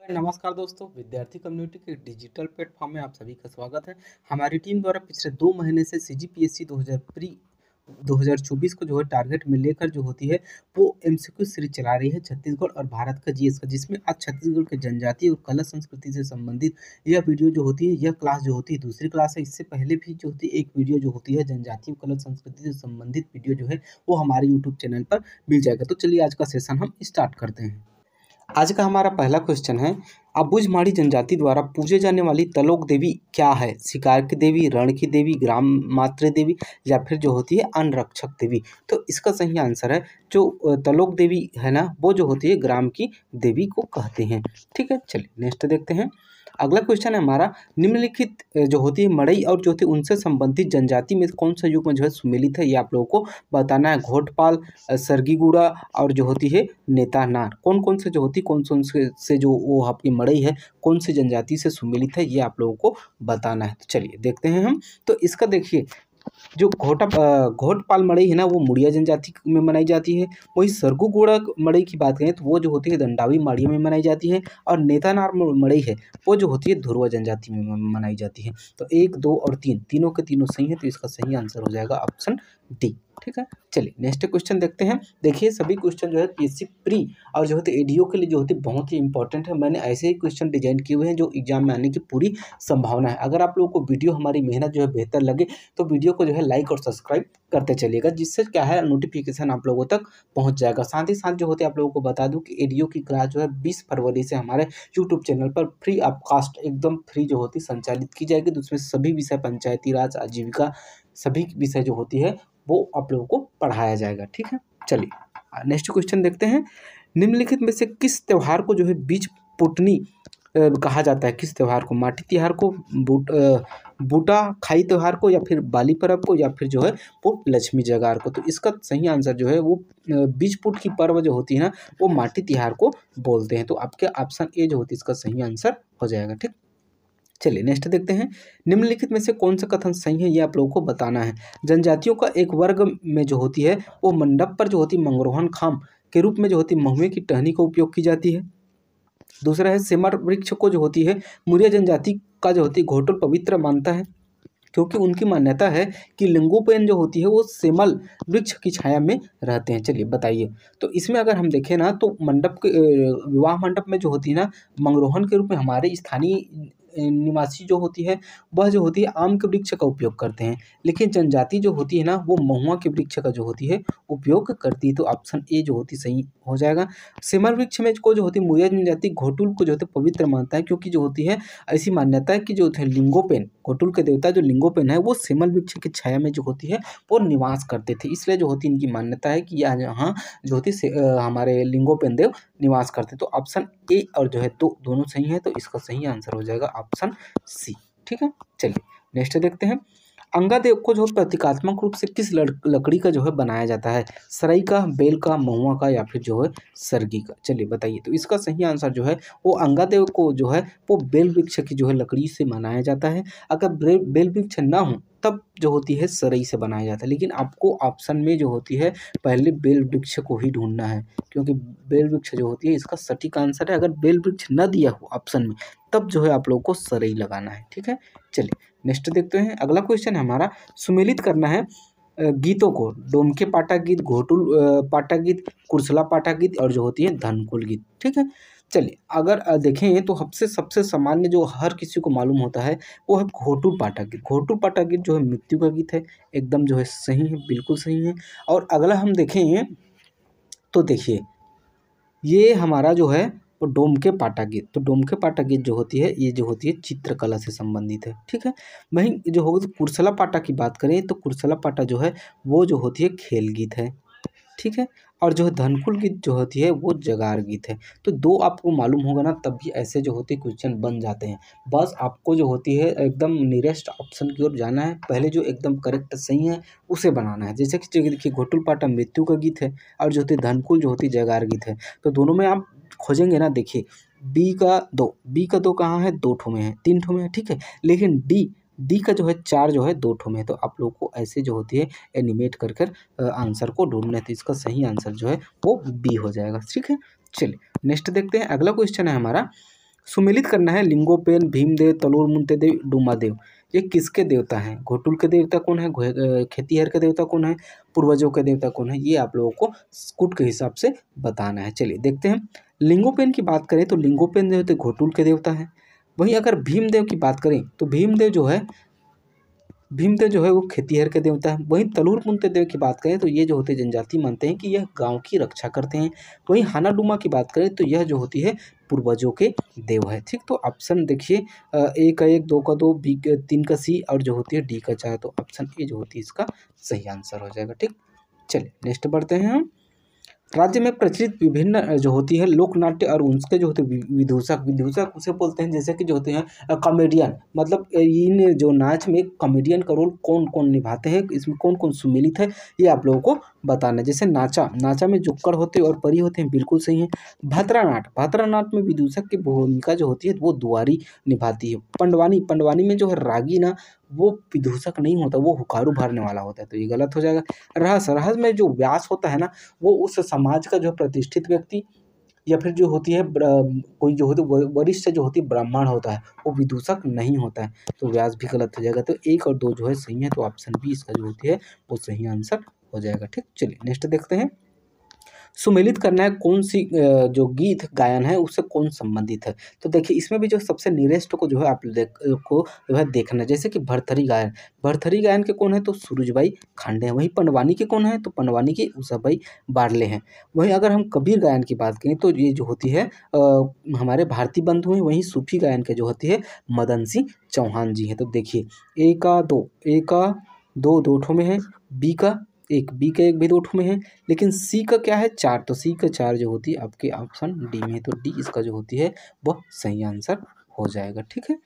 नमस्कार दोस्तों, विद्यार्थी कम्युनिटी के डिजिटल प्लेटफॉर्म में आप सभी का स्वागत है। हमारी टीम द्वारा पिछले 2 महीने से सीजीपीएससी 2024 को जो है टारगेट में लेकर जो होती है वो एमसीक्यू सीरीज चला रही है छत्तीसगढ़ और भारत का जीएस का, जिसमें आज छत्तीसगढ़ के जनजाति और कला संस्कृति से संबंधित यह वीडियो जो होती है, यह क्लास जो होती है दूसरी क्लास है। इससे पहले भी जो होती है एक वीडियो जो होती है जनजाति और कला संस्कृति से संबंधित वीडियो जो है वो हमारे यूट्यूब चैनल पर मिल जाएगा। तो चलिए आज का सेशन हम स्टार्ट करते हैं। आज का हमारा पहला क्वेश्चन है, अबुझमाड़ी जनजाति द्वारा पूजे जाने वाली तलोक देवी क्या है? शिकार की देवी, रण की देवी, ग्राम मात्र देवी या फिर जो होती है अनरक्षक देवी। तो इसका सही आंसर है जो तलोक देवी है ना, वो जो होती है ग्राम की देवी को कहते हैं। ठीक है, चलिए नेक्स्ट देखते हैं। अगला क्वेश्चन है हमारा, निम्नलिखित जो होती है मड़ई और जो होती है उनसे संबंधित जनजाति में कौन सा युग में जो है सुमेलित है, ये आप लोगों को बताना है। घोटपाल, सरगीगुड़ा और जो होती है नेतानार, कौन कौन से जो होती कौन कौन से जो वो आपकी मड़ई है कौन सी जनजाति से सुमेलित है, ये आप लोगों को बताना है। तो चलिए देखते हैं हम। तो इसका देखिए जो घोटपाल मड़ई है ना, वो मुड़िया जनजाति में मनाई जाती है। वही सरगुगुड़ा मड़ई की बात करें तो वो जो होती है दंडावी माड़िया में मनाई जाती है। और नेतानार मड़ई है वो जो होती है धुरवा जनजाति में मनाई जाती है। तो 1, 2 और 3 तीनों के तीनों सही है, तो इसका सही आंसर हो जाएगा ऑप्शन डी। ठीक है, चलिए नेक्स्ट क्वेश्चन देखते हैं। देखिए सभी क्वेश्चन जो है पीएससी प्री और जो होते एडीओ के लिए जो होती बहुत ही इंपॉर्टेंट है। मैंने ऐसे ही क्वेश्चन डिजाइन किए हुए हैं जो एग्जाम में आने की पूरी संभावना है। अगर आप लोगों को वीडियो हमारी मेहनत जो है बेहतर लगे तो वीडियो को जो है लाइक और सब्सक्राइब करते चलिएगा, जिससे क्या है नोटिफिकेशन आप लोगों तक पहुंच जाएगा। साथ ही साथ जो होते आप लोगों को बता दूं कि एडीओ की क्लास जो है 20 फरवरी से हमारे यूट्यूब चैनल पर फ्री ऑफ कास्ट एकदम फ्री जो होती संचालित की जाएगी। तो उसमें सभी विषय पंचायती राज, आजीविका, सभी विषय जो होती है वो आप लोगों को पढ़ाया जाएगा। ठीक है, चलिए नेक्स्ट क्वेश्चन देखते हैं। निम्नलिखित में से किस त्योहार को जो है बीज पुटनी कहा जाता है? किस त्योहार को? माटी त्योहार को, बूटा खाई त्योहार को, या फिर बाली पर्व को, या फिर जो है वो लक्ष्मी जगार को। तो इसका सही आंसर जो है वो बीज पुट की पर्व जो होती है ना वो माटी त्योहार को बोलते हैं। तो आपके ऑप्शन ए जो होती है इसका सही आंसर हो जाएगा। ठीक, चलिए नेक्स्ट देखते हैं। निम्नलिखित में से कौन सा कथन सही है, ये आप लोगों को बताना है। जनजातियों का एक वर्ग में जो होती है वो मंडप पर जो होती मंगरोहन खाम के रूप में जो होती महुए की टहनी का उपयोग की जाती है। दूसरा है सेमर वृक्ष को जो होती है मुरिया जनजाति का जो होती है घोटुल पवित्र मानता है, क्योंकि उनकी मान्यता है कि लिंगोपेन जो होती है वो सेमल वृक्ष की छाया में रहते हैं। चलिए बताइए। तो इसमें अगर हम देखें ना तो मंडप के विवाह मंडप में जो होती है ना मंगरोहन के रूप में हमारे स्थानीय निवासी जो होती है वह जो होती है आम के वृक्ष का उपयोग करते हैं, लेकिन जनजाति जो होती है ना वो महुआ के वृक्ष का जो होती है उपयोग करती है। तो ऑप्शन ए जो होती सही हो जाएगा। सेमल वृक्ष में को जो होती है मुरिया जनजाति घोटुल को जो होती है पवित्र मानता है, क्योंकि जो होती है ऐसी मान्यता है कि जो है लिंगोपेन घोटुल के देवता जो लिंगोपेन है वो सेमल वृक्ष की छाया में जो होती है वो निवास करते थे, इसलिए जो होती इनकी मान्यता है कि यहाँ जो होती हमारे लिंगोपेन देव निवास करते। तो ऑप्शन ए और जो है दोनों सही है, तो इसका सही आंसर हो जाएगा ऑप्शन सी। ठीक है, चलिए नेक्स्ट देखते हैं। अंगादेव को जो प्रतीकात्मक रूप से किस लकड़ी का जो है बनाया जाता है? सराई का, बेल का, महुआ का, या फिर जो है सरगी का। चलिए बताइए। तो इसका सही आंसर जो है वो अंगादेव को जो है वो बेल वृक्ष की जो है लकड़ी से बनाया जाता है। अगर बेल वृक्ष ना हो तब जो होती है सरई से बनाया जाता है, लेकिन आपको ऑप्शन में जो होती है पहले बेल वृक्ष को ही ढूंढना है, क्योंकि बेल वृक्ष जो होती है इसका सटीक आंसर है। अगर बेल वृक्ष न दिया हो ऑप्शन में तब जो है आप लोगों को सरई लगाना है। ठीक है, चलिए नेक्स्ट देखते हैं। अगला क्वेश्चन है हमारा, सुमेलित करना है गीतों को। डोमके पाटा गीत, घोटुल पाटा गीत, कुर्सला पाटा गीत और जो होती है धनकुल गीत। ठीक है, चलिए अगर देखें तो सबसे सामान्य जो हर किसी को मालूम होता है वो है घोटुल पाटा गीत। घोटुल पाटा गीत जो है मृत्यु का गीत है, एकदम जो है सही है, बिल्कुल सही है। और अगला हम देखें तो देखिए ये हमारा जो है वो डोमके पाटा गीत। तो डोमके पाटा गीत जो होती है ये जो होती है चित्रकला से संबंधित है। ठीक है, वहीं जो होगी कुर्सला पाटा की बात करें तो कुर्सला पाटा जो है वो जो होती है खेल गीत है। ठीक है, और जो है धनकुल गीत जो होती है वो जगार गीत है। तो दो आपको मालूम होगा ना तब भी ऐसे जो होते क्वेश्चन बन जाते हैं। बस आपको जो होती है एकदम नियरेस्ट ऑप्शन की ओर जाना है, पहले जो एकदम करेक्ट सही है उसे बनाना है। जैसे कि देखिए घोटुल पाटा मृत्यु का गीत है और जो होती है धनकुल जो होती है जगार गीत है। तो दोनों में आप खोजेंगे ना, देखिए बी का दो कहाँ है? 2 ठो में है, 3 ठो में है। ठीक है, लेकिन डी का जो है 4 जो है 2 ठो में है। तो आप लोग को ऐसे जो होती है एनिमेट कर आंसर को ढूंढना है। तो इसका सही आंसर जो है वो बी हो जाएगा। ठीक है, चलिए नेक्स्ट देखते हैं। अगला क्वेश्चन है हमारा, सुमेलित करना है लिंगोपेन, भीमदेव, तलोर मुंतेदेव, डूमादेव। ये किसके देवता हैं? घोटुल के देवता कौन है? खेतिहर के देवता कौन है? पूर्वजों के देवता कौन है? ये आप लोगों को स्कूट के हिसाब से बताना है। चलिए देखते हैं। लिंगोपेन की बात करें तो लिंगोपेन जो होते घोटुल के देवता हैं। वहीं अगर भीमदेव की बात करें तो भीमदेव जो है वो खेतिहर के देवता है। वहीं तलूर मुंतेदेव की बात करें तो ये जो होते जनजाति मानते हैं कि यह गांव की रक्षा करते हैं। वहीं हानाडुमा की बात करें तो यह जो होती है पूर्वजों के देव है। ठीक, तो ऑप्शन देखिए ए का 1, 2 का 2, बी का 3 का सी और जो होती है डी का 4, तो ऑप्शन ए जो होती है इसका सही आंसर हो जाएगा। ठीक, चलिए नेक्स्ट बढ़ते हैं हम। राज्य में प्रचलित विभिन्न जो होती है लोक नाट्य और उनके जो होते हैं विदूषक उसे बोलते हैं, जैसे कि जो होते हैं कॉमेडियन, मतलब इन जो नाच में कॉमेडियन का रोल कौन कौन निभाते हैं, इसमें कौन कौन सुमेलित है, ये आप लोगों को बताना है। जैसे नाचा में जुक्कड़ होते हैं और परी होते हैं, बिल्कुल सही है। भाद्रानाट में विदूषक की भूमिका जो होती है वो दुआरी निभाती है। पंडवानी में जो है रागी ना, वो विदूषक नहीं होता, वो हुकारू भरने वाला होता है, तो ये गलत हो जाएगा। रहस में जो व्यास होता है ना, वो उस समाज का जो प्रतिष्ठित व्यक्ति या फिर जो होती है कोई जो होती है वरिष्ठ जो होती है ब्राह्मण होता है, वो विदूषक नहीं होता है, तो व्यास भी गलत हो जाएगा। तो 1 और 2 जो है सही है, तो ऑप्शन बी इसका जो होती है वो सही आंसर हो जाएगा। ठीक, चलिए नेक्स्ट देखते हैं। सुमेलित करना है कौन सी जो गीत गायन है उससे कौन संबंधित है। तो देखिए इसमें भी जो सबसे नियरेस्ट को जो है आप को जो है देखना है। जैसे कि भरथरी गायन के कौन है? तो सूरजबाई खांडे हैं। वहीं पंडवानी के कौन है? तो पंडवानी के उषाबाई बारले हैं। वहीं अगर हम कबीर गायन की बात करें तो ये जो होती है हमारे भारती बंधु हैं। वहीं सूफी गायन के जो होती है मदन सिंह चौहान जी हैं। तो देखिए ए का 2 ठो में है, बी का 1 भी 2 ठो में है, लेकिन सी का क्या है 4, तो सी का 4 जो होती है आपके ऑप्शन डी में है, तो डी इसका जो होती है वह सही आंसर हो जाएगा। ठीक है,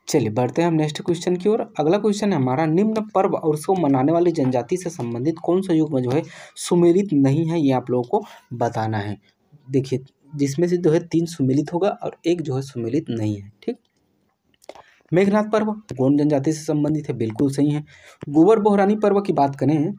चलिए बढ़ते हैं हम नेक्स्ट क्वेश्चन की ओर। अगला क्वेश्चन है हमारा, निम्न पर्व और उसको मनाने वाली जनजाति से संबंधित कौन सा युग में जो है सुमेलित नहीं है, ये आप लोगों को बताना है। देखिए जिसमें से जो है 3 सुमेलित होगा और 1 जो है सुमेलित नहीं है। ठीक, मेघनाथ पर्व गोंड जनजाति से संबंधित है, बिल्कुल सही है। गोबर बोहरानी पर्व की बात करें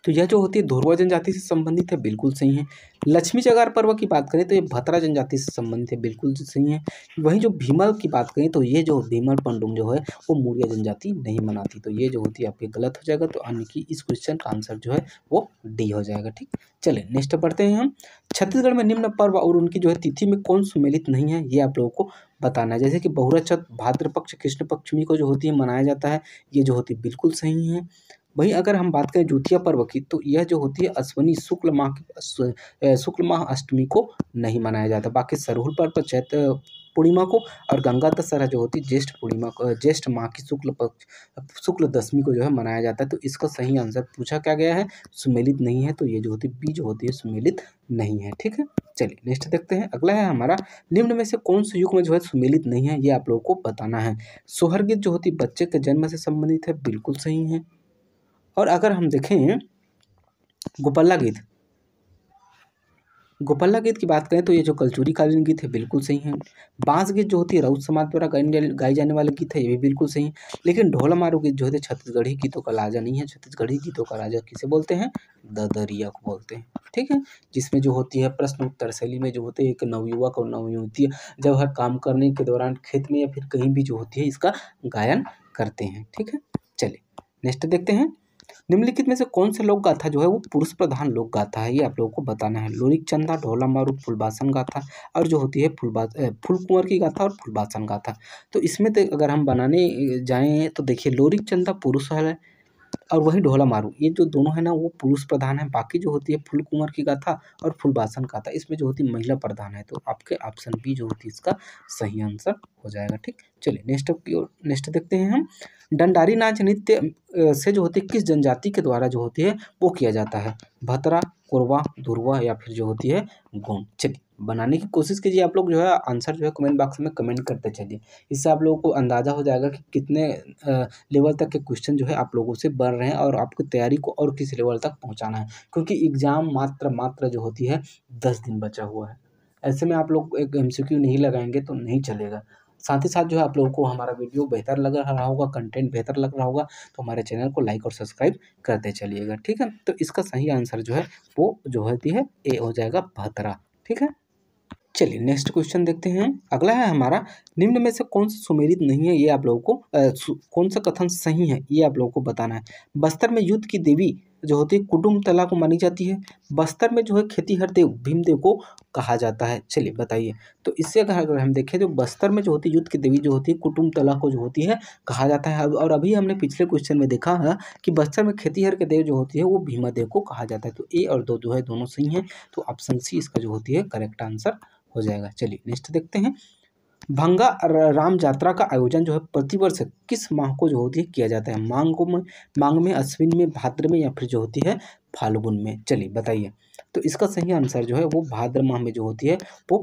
तो यह जो होती है धुरवा जनजाति से संबंधित है, बिल्कुल सही है। लक्ष्मी जगार पर्व की बात करें तो ये भतरा जनजाति से संबंधित है, बिल्कुल सही है। वहीं जो भीमल की बात करें तो ये जो भीमल पंडुंग जो है वो मूर्य जनजाति नहीं मनाती, तो ये जो होती है आपकी गलत हो जाएगा। तो यानी कि इस क्वेश्चन का आंसर जो है वो डी हो जाएगा। ठीक, चलिए नेक्स्ट पढ़ते हैं हम। छत्तीसगढ़ में निम्न पर्व और उनकी जो है तिथि में कौन सुमेलित नहीं है, ये आप लोगों को बताना है। जैसे कि बहुरा चौथ भाद्र पक्ष कृष्ण पक्षमी को जो होती है मनाया जाता है, ये जो होती है बिल्कुल सही है। वहीं अगर हम बात करें जुतिया पर्व की तो यह जो होती है अश्विनी शुक्ल माह अष्टमी को नहीं मनाया जाता। बाकी सरहुल पर्व चैत्र पूर्णिमा को और गंगा दशहरा जो होती है ज्येष्ठ माह की शुक्ल दशमी को जो है मनाया जाता है। तो इसका सही आंसर पूछा क्या गया है, सुमेलित नहीं है, तो ये जो होती है बी जो होती है सुमेलित नहीं है। ठीक है, चलिए नेक्स्ट देखते हैं। अगला है हमारा, निम्न में से कौन से युग में जो है सुमेलित नहीं है, ये आप लोगों को बताना है। सोहर गीत जो होती है बच्चे के जन्म से संबंधित है, बिल्कुल सही है। और अगर हम देखें गोपल्ला गीत की बात करें तो ये जो कलचुरी कालीन गीत है बिल्कुल सही है। बांस गीत जो होती है राउत समाज द्वारा गाई जाने वाले गीत है, ये भी बिल्कुल सही है। लेकिन ढोला मारू गीत जो है छत्तीसगढ़ी गीतों का राजा नहीं है। छत्तीसगढ़ी गीतों का राजा किसे बोलते हैं? ददरिया को बोलते हैं। ठीक है, जिसमें जो होती है प्रश्न उत्तर शैली में जो होते हैं एक नवयुवक और नवयुवती जब हर काम करने के दौरान खेत में या फिर कहीं भी जो होती है इसका गायन करते हैं। ठीक है, चलिए नेक्स्ट देखते हैं। निम्नलिखित में से कौन सा लोक गाथा जो है वो पुरुष प्रधान लोक गाथा है, ये आप लोगों को बताना है। लोरिक चंदा, ढोला मारू, फुलबासन गाथा और जो होती है फूल कुंवर की गाथा और फुलबासन गाथा। तो इसमें तो अगर हम बनाने जाएँ तो देखिए लोरिक चंदा पुरुष है और वहीं ढोला मारू, ये जो दोनों है ना वो पुरुष प्रधान है। बाकी जो होती है फूल कुंवर की गाथा और फुलबासन गाथा इसमें जो होती है महिला प्रधान है। तो आपके ऑप्शन बी जो होती है इसका सही आंसर हो जाएगा। ठीक, चलिए नेक्स्ट देखते हैं हम। डंडारी नाच नृत्य से जो होती है किस जनजाति के द्वारा जो होती है वो किया जाता है? भतरा, कोरवा, धुरवा या फिर जो होती है गोंड। चलिए बनाने की कोशिश कीजिए आप लोग, जो है आंसर जो है कमेंट बॉक्स में कमेंट करते चलिए। इससे आप लोगों को अंदाज़ा हो जाएगा कि कितने लेवल तक के क्वेश्चन जो है आप लोगों से बढ़ रहे हैं और आपकी तैयारी को और किस लेवल तक पहुंचाना है, क्योंकि एग्ज़ाम मात्र जो होती है 10 दिन बचा हुआ है। ऐसे में आप लोग एक MCQ नहीं लगाएंगे तो नहीं चलेगा। साथ ही साथ जो है आप लोगों को हमारा वीडियो बेहतर लग रहा होगा, कंटेंट बेहतर लग रहा होगा तो हमारे चैनल को लाइक और सब्सक्राइब करते चलिएगा। ठीक है, तो इसका सही आंसर जो है वो जो होती है ए हो जाएगा भतरा। ठीक है, चलिए नेक्स्ट क्वेश्चन देखते हैं। अगला है हमारा, निम्न में से कौन सा सुमेलित नहीं है, ये आप लोगों को कौन सा कथन सही है ये आप लोगों को बताना है। बस्तर में युद्ध की देवी जो होती है कुटुम्बतला को मानी जाती है। बस्तर में जो है खेतीहर देव भीमदेव को कहा जाता है। चलिए बताइए। तो इससे अगर हम देखें तो बस्तर में जो होती है युद्ध की देवी जो होती है कुटुम्बतला को जो होती है कहा जाता है। और अभी हमने पिछले क्वेश्चन में देखा है कि बस्तर में खेतीहर के देव जो होती है वो भीमादेव को कहा जाता है। तो ए और दो जो है दोनों सही हैं। तो ऑप्शन सी इसका जो होती है करेक्ट आंसर हो जाएगा। चलिए नेक्स्ट देखते हैं। भंगा राम यात्रा का आयोजन जो है प्रतिवर्ष किस माह को जो होती है किया जाता है। मांग में, अश्विन में, भाद्र में, या फिर जो होती है फाल्गुन में। चलिए बताइए। तो इसका सही आंसर जो है वो भाद्र माह में जो होती है वो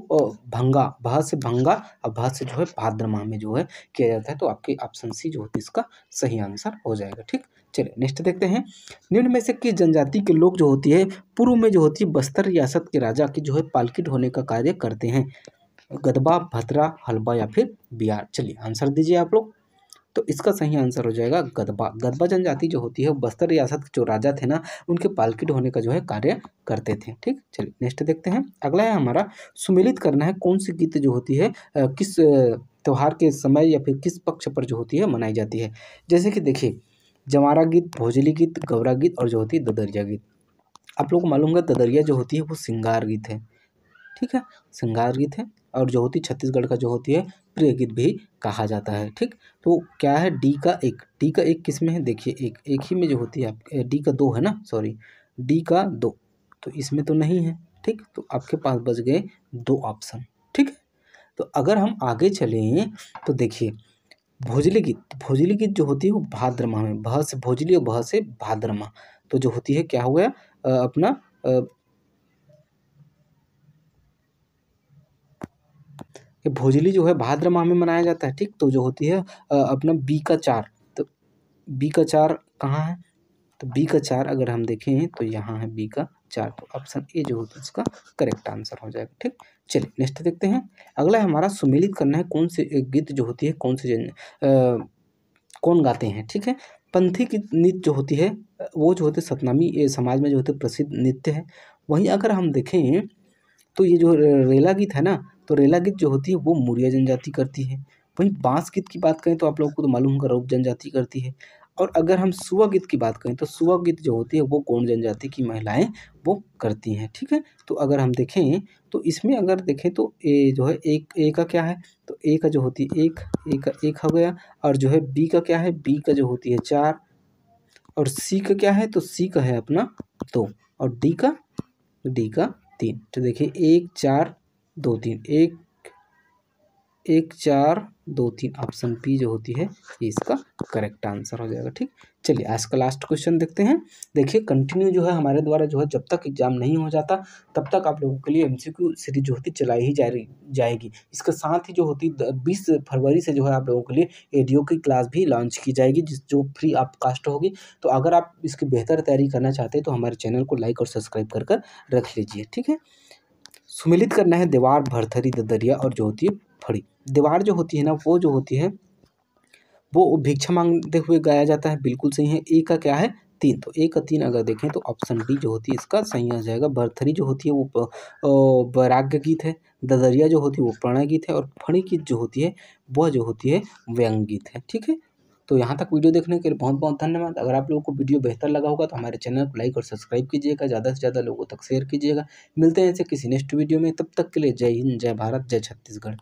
भंगा, भा से भंगा और भा से जो है भाद्र माह में जो है किया जाता है। तो आपके ऑप्शन सी जो होती है इसका सही आंसर हो जाएगा। ठीक, चलिए नेक्स्ट देखते हैं। निम्न में से किस जनजाति के लोग जो होती है पूर्व में जो होती है बस्तर रियासत के राजा की जो है पालकी ढोने का कार्य करते हैं। गदबा, भद्रा, हलबा या फिर बिहार। चलिए आंसर दीजिए आप लोग। तो इसका सही आंसर हो जाएगा गदबा। गदबा जनजाति जो होती है वो बस्तर रियासत के जो राजा थे ना उनके पालकी ढोने का जो है कार्य करते थे। ठीक, चलिए नेक्स्ट देखते हैं। अगला है हमारा, सुमेलित करना है कौन सी गीत जो होती है किस त्योहार के समय या फिर किस पक्ष पर जो होती है मनाई जाती है। जैसे कि देखिए, जवारा गीत, भोजली गीत, गौरा गीत और जो होती है ददरिया गीत। आप लोग को मालूम है ददरिया जो होती है वो श्रृंगार गीत है। ठीक है, श्रृंगार गीत है। और जो होती है छत्तीसगढ़ का जो होती है प्रिय गीत भी कहा जाता है। ठीक, तो क्या है डी का एक, डी का एक किस में है देखिए, एक ही में जो होती है आप, डी का दो है ना, सॉरी डी का दो, तो इसमें तो नहीं है। ठीक, तो आपके पास बच गए दो ऑप्शन। ठीक है, तो अगर हम आगे चलें तो देखिए भोजली गीत, भोजली गीत जो होती है वो भाद्र माह में, भा से भोजली और भा से भाद्र माह, तो जो होती है क्या हो गया अपना ये भोजली जो है भाद्र माह में मनाया जाता है। ठीक, तो जो होती है अपना बी का चार, तो बी का चार कहाँ है, तो बी का चार अगर हम देखें तो यहाँ है बी का चार। तो ऑप्शन ए जो होता है इसका करेक्ट आंसर हो जाएगा। ठीक, चलिए नेक्स्ट देखते हैं। अगला है हमारा, सुमेलित करना है कौन से गीत जो होती है कौन से कौन गाते हैं। ठीक है, पंथी की नृत्य जो होती है वो जो होते सतनामी समाज में जो होते प्रसिद्ध नृत्य है। वहीं अगर हम देखें तो ये जो रेला गीत है ना, तो रेला गीत जो होती है वो मुरिया जनजाति करती है। वहीं बांस गीत की बात करें तो आप लोगों को तो मालूम होगा रौप जनजाति करती है। और अगर हम सुआ गीत की बात करें तो सुआ गीत जो होती है वो गोंड जनजाति की महिलाएं वो करती हैं। ठीक है, तो अगर हम देखें तो इसमें अगर देखें तो ए जो है एक ए का क्या है, तो ए का जो होती है एक, ए का एक हो गया। और जो है बी का क्या है, बी का जो होती है चार। और सी का क्या है, तो सी का है अपना दो। और डी का तीन। तो देखिए एक चार दो तीन, एक एक चार दो तीन, ऑप्शन बी जो होती है ये इसका करेक्ट आंसर हो जाएगा। ठीक, चलिए आज का लास्ट क्वेश्चन देखते हैं। देखिए कंटिन्यू जो है हमारे द्वारा जो है जब तक एग्जाम नहीं हो जाता तब तक आप लोगों के लिए एमसीक्यू सीरीज जो होती चलाई ही जाएगी। इसके साथ ही जो होती 20 फरवरी से जो है आप लोगों के लिए एडीओ की क्लास भी लॉन्च की जाएगी जो फ्री ऑफ कास्ट होगी। तो अगर आप इसकी बेहतर तैयारी करना चाहते हैं तो हमारे चैनल को लाइक और सब्सक्राइब कर रख लीजिए। ठीक है, सुमेलित करना है दीवार, भरथरी, ददरिया और जो होती है फड़ी। दीवार जो होती है ना वो जो होती है वो भिक्षा मांगते हुए गाया जाता है, बिल्कुल सही है। ए का क्या है तीन, तो ए का तीन अगर देखें तो ऑप्शन डी जो होती है इसका सही आ जाएगा। भरथरी जो होती है वो वैराग्य गीत है। ददरिया जो होती है वो प्रणय गीत है। और फणी गीत जो होती है वह जो होती है व्यंग गीत है। ठीक है, तो यहाँ तक वीडियो देखने के लिए बहुत बहुत धन्यवाद। अगर आप लोगों को वीडियो बेहतर लगा होगा तो हमारे चैनल को लाइक और सब्सक्राइब कीजिएगा, ज़्यादा से ज़्यादा लोगों तक शेयर कीजिएगा। मिलते हैं ऐसे किसी नेक्स्ट वीडियो में, तब तक के लिए जय हिंद, जय भारत, जय छत्तीसगढ़।